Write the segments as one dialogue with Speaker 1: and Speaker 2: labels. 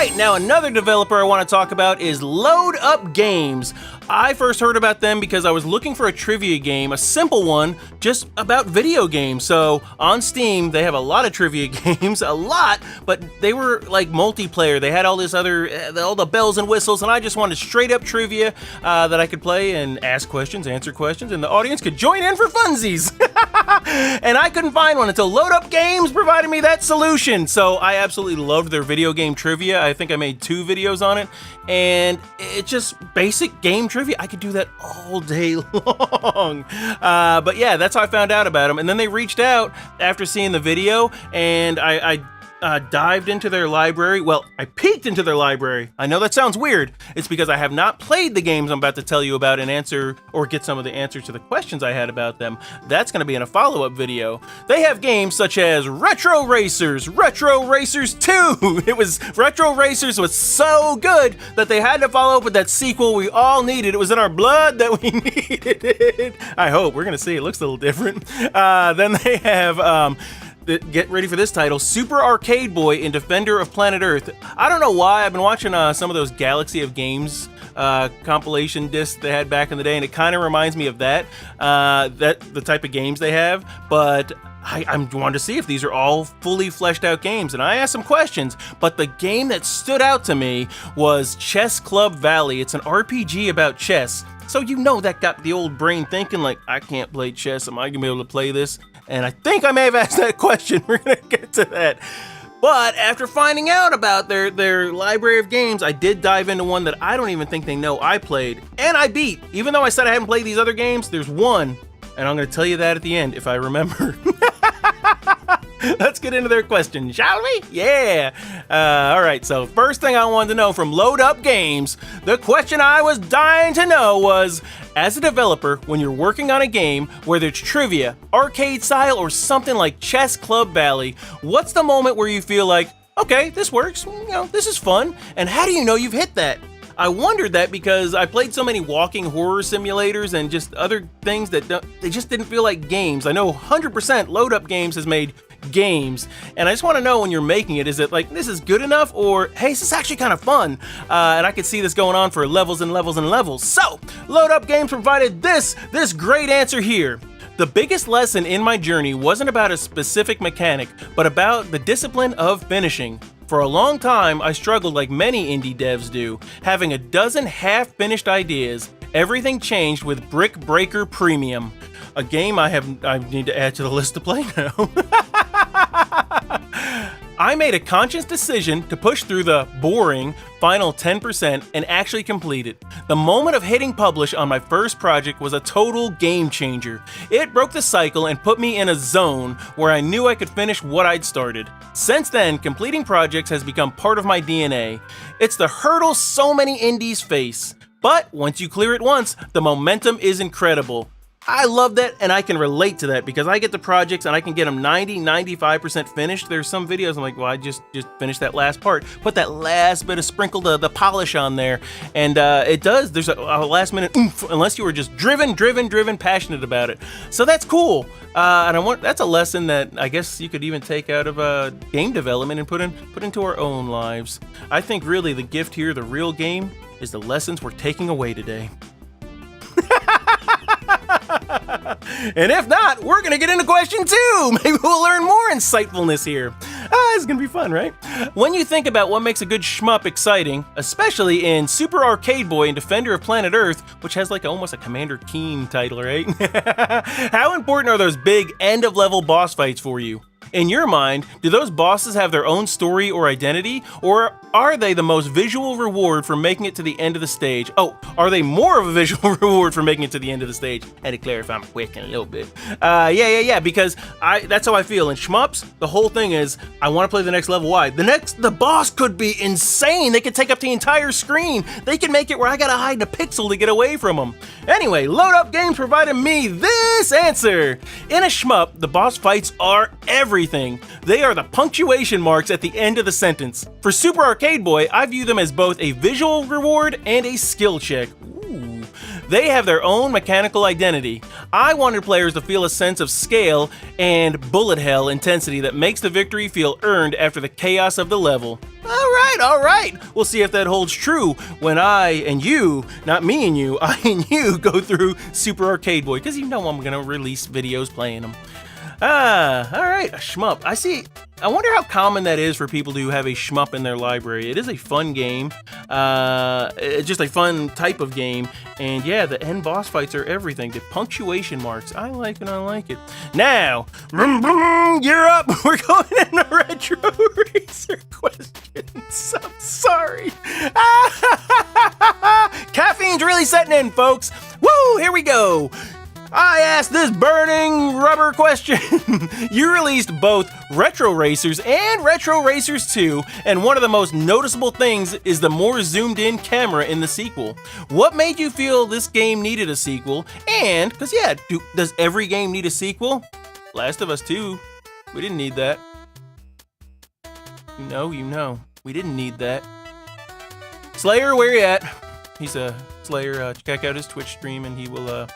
Speaker 1: right, now another developer I want to talk about is Load Up Games. I first heard about them because I was looking for a trivia game, a simple one, just about video games. So on Steam, they have a lot of trivia games, a lot, but they were like multiplayer. They had all this other, all the bells and whistles, and I just wanted straight up trivia that I could play and ask questions, answer questions, and the audience could join in for funsies. And I couldn't find one until Load Up Games provided me that solution. So I absolutely loved their video game trivia. I think I made 2 videos on it, and it's just basic game trivia. I could do that all day long. But yeah, that's how I found out about them. And then they reached out after seeing the video, and I dived into their library. Well, I peeked into their library. I know that sounds weird. It's because I have not played the games I'm about to tell you about and answer or get some of the answers to the questions I had about them. That's going to be in a follow-up video. They have games such as Retro Racers 2. Retro Racers was so good that they had to follow up with that sequel we all needed. It was in our blood that we needed it. I hope. We're going to see. It looks a little different. Then they have... get ready for this title, Super Arcade Boy and Defender of Planet Earth. I don't know why, I've been watching some of those Galaxy of Games compilation discs they had back in the day, and it kind of reminds me of that the type of games they have, but I'm wanting to see if these are all fully fleshed out games, and I asked some questions, but the game that stood out to me was Chess Club Valley. It's an RPG about chess. So you know that got the old brain thinking like, I can't play chess, am I gonna be able to play this? And I think I may have asked that question. We're gonna get to that. But after finding out about their library of games, I did dive into one that I don't even think they know I played, and I beat. Even though I said I haven't played these other games, there's one, and I'm gonna tell you that at the end if I remember. Let's get into their question, shall we? Yeah. All right, so first thing I wanted to know from Load Up Games, the question I was dying to know was, as a developer, when you're working on a game, whether it's trivia, arcade style, or something like Chess Club Valley, what's the moment where you feel like, okay, this works, this is fun, and how do you know you've hit that? I wondered that because I played so many walking horror simulators and just other things that they just didn't feel like games. I know 100% Load Up Games has made games, and I just want to know when you're making it, is it like, this is good enough, or hey, this is actually kind of fun, and I could see this going on for levels and levels and levels. So Load Up Games provided this great answer here. The biggest lesson in my journey wasn't about a specific mechanic, but about the discipline of finishing. For a long time, I struggled like many indie devs do, having a dozen half-finished ideas. Everything changed with Brick Breaker Premium, a game I need to add to the list to play now. I made a conscious decision to push through the boring final 10% and actually complete it. The moment of hitting publish on my first project was a total game changer. It broke the cycle and put me in a zone where I knew I could finish what I'd started. Since then, completing projects has become part of my DNA. It's the hurdle so many indies face. But once you clear it once, the momentum is incredible. I love that, and I can relate to that because I get the projects and I can get them 90-95% finished. There's some videos I'm like, well, I just finished that last part, put that last bit of sprinkle the polish on there, and it does. There's a last minute oomph, unless you were just driven, passionate about it. So that's cool, and that's a lesson that I guess you could even take out of game development and put into our own lives. I think really the gift here, the real game, is the lessons we're taking away today. And if not, we're gonna get into question 2. Maybe we'll learn more insightfulness here. It's gonna be fun, right? When you think about what makes a good shmup exciting, especially in Super Arcade Boy and Defender of Planet Earth, which has like almost a Commander Keen title, right? How important are those big end-of-level boss fights for you? In your mind, do those bosses have their own story or identity, or are they the most visual reward for making it to the end of the stage? Oh, are they more of a visual reward for making it to the end of the stage? I had to clarify my question a little bit. Yeah, because that's how I feel. In shmups, the whole thing is, I want to play the next level. Why? The boss could be insane. They could take up the entire screen. They can make it where I gotta hide a pixel to get away from them. Anyway, Load Up Games provided me this answer. In a shmup, the boss fights are everything. They are the punctuation marks at the end of the sentence. For Super Arcade Boy, I view them as both a visual reward and a skill check. Ooh. They have their own mechanical identity. I wanted players to feel a sense of scale and bullet hell intensity that makes the victory feel earned after the chaos of the level. All right. We'll see if that holds true when I and you, not me and you, I and you go through Super Arcade Boy, because you know I'm going to release videos playing them. All right, a shmup. I wonder how common that is for people to have a shmup in their library. It is a fun game. It's just a fun type of game. And yeah, the end boss fights are everything. The punctuation marks, I like it. Now, you're up. We're going into Retro Racer questions. I'm sorry. Caffeine's really setting in, folks. Woo, here we go. I asked this burning rubber question. You released both Retro Racers and Retro Racers 2, and one of the most noticeable things is the more zoomed in camera in the sequel. What made you feel this game needed a sequel? And, because yeah, does every game need a sequel? Last of Us 2, we didn't need that. You know, we didn't need that. Slayer, where you at? He's a Slayer, check out his Twitch stream and he will,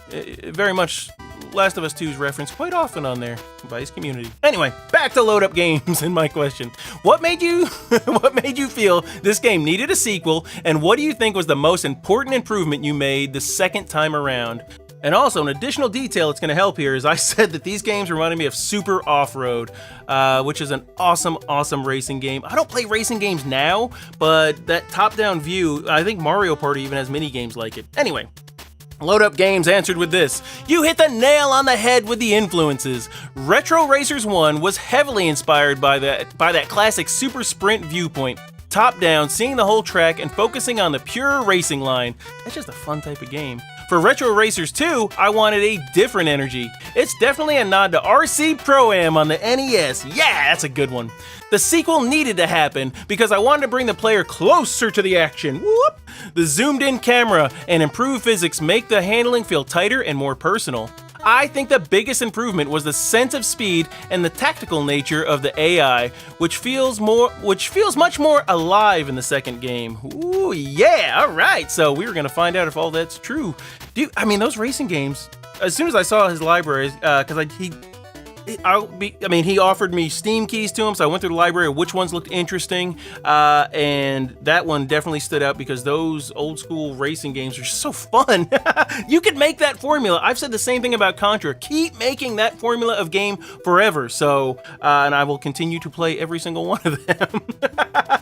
Speaker 1: very much Last of Us 2's reference quite often on there by his community. Anyway, back to Load Up Games and my question. What made you feel this game needed a sequel, and what do you think was the most important improvement you made the second time around? And also, an additional detail that's going to help here is I said that these games reminded me of Super Off-Road, which is an awesome racing game. I don't play racing games now, but that top-down view, I think Mario Party even has mini games like it. Anyway, Load Up Games answered with this. You hit the nail on the head with the influences. Retro Racers 1 was heavily inspired by that classic Super Sprint viewpoint. Top down, seeing the whole track and focusing on the pure racing line. That's just a fun type of game. For Retro Racers 2, I wanted a different energy. It's definitely a nod to RC Pro-Am on the NES. Yeah, that's a good one. The sequel needed to happen because I wanted to bring the player closer to the action. Whoop! The zoomed-in camera and improved physics make the handling feel tighter and more personal. I think the biggest improvement was the sense of speed and the tactical nature of the AI, which feels much more alive in the second game. Ooh, yeah, all right. So we were gonna find out if all that's true. Dude, I mean, those racing games. As soon as I saw his libraries, because he offered me Steam keys to them, so I went through the library of which ones looked interesting, and that one definitely stood out because those old school racing games are just so fun. You could make that formula. I've said the same thing about Contra. Keep making that formula of game forever. So, and I will continue to play every single one of them.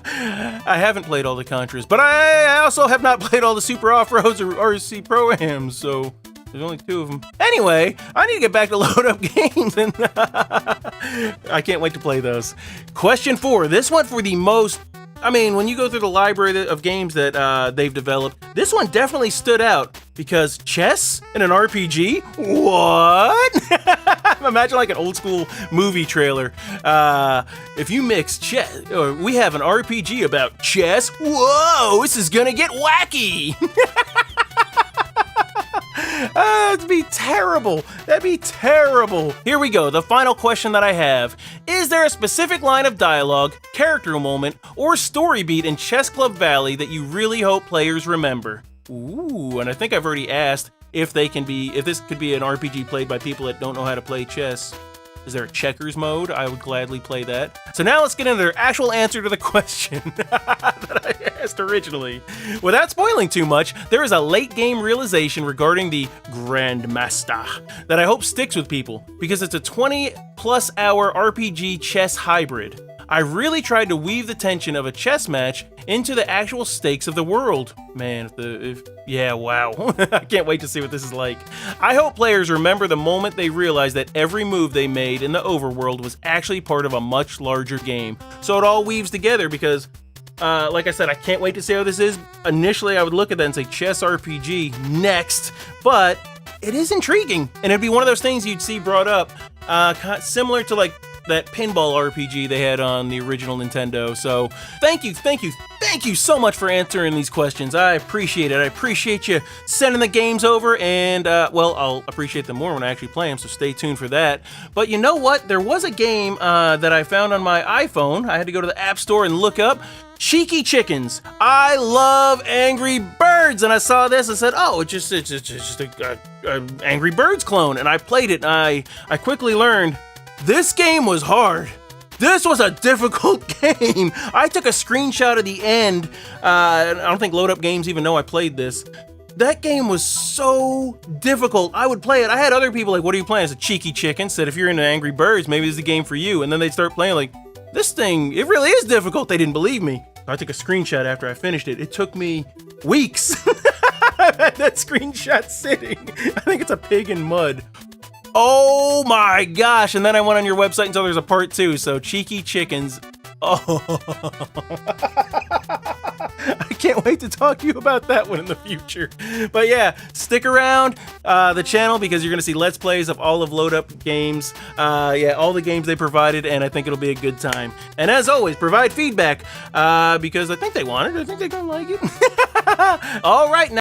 Speaker 1: I haven't played all the Contras, but I also have not played all the Super Off-Roads or RC Pro-Ams, so there's only 2 of them. Anyway, I need to get back to Load Up Games, and I can't wait to play those. Question 4. This one for the most... I mean, when you go through the library of games that they've developed, this one definitely stood out because chess in an RPG? What? Imagine like an old school movie trailer. If you mix chess, or we have an RPG about chess. Whoa, this is gonna get wacky. That'd be terrible. That'd be terrible. Here we go. The final question that I have. Is there a specific line of dialogue, character moment, or story beat in Chess Club Valley that you really hope players remember? Ooh, and I think I've already asked if this could be an RPG played by people that don't know how to play chess. Is there a checkers mode? I would gladly play that. So now let's get into the actual answer to the question that I asked originally. Without spoiling too much, there is a late game realization regarding the Grandmaster that I hope sticks with people because it's a 20+ hour RPG chess hybrid. I really tried to weave the tension of a chess match into the actual stakes of the world. Man, wow. I can't wait to see what this is like. I hope players remember the moment they realize that every move they made in the overworld was actually part of a much larger game. So it all weaves together because, like I said, I can't wait to see how this is. Initially, I would look at that and say chess RPG next, but it is intriguing. And it'd be one of those things you'd see brought up, similar to like that pinball RPG they had on the original Nintendo. So thank you so much for answering these questions. I appreciate it. I appreciate you sending the games over, and I'll appreciate them more when I actually play them, so stay tuned for that. But you know what? There was a game that I found on my iPhone. I had to go to the App Store and look up Cheeky Chickens. I love Angry Birds, and I saw this and said, oh, it's just a Angry Birds clone, and I played it, and I quickly learned this game was hard. This was a difficult game. I took a screenshot of the end. I don't think Load Up Games even know I played this. That game was so difficult. I would play it. I had other people like, what are you playing? It's a Cheeky Chicken said, if you're into Angry Birds, maybe this is the game for you. And then they start playing like, this thing, it really is difficult. They didn't believe me. I took a screenshot after I finished it. It took me weeks. I've had that screenshot sitting. I think it's a pig in mud. Oh my gosh. And then I went on your website until there's a part 2. So Cheeky Chickens. Oh. I can't wait to talk to you about that one in the future. But yeah, stick around the channel because you're going to see Let's Plays of all of Load Up Games. Yeah, all the games they provided, and I think it'll be a good time. And as always, provide feedback because I think they want it. I think they're going to like it. All right, now.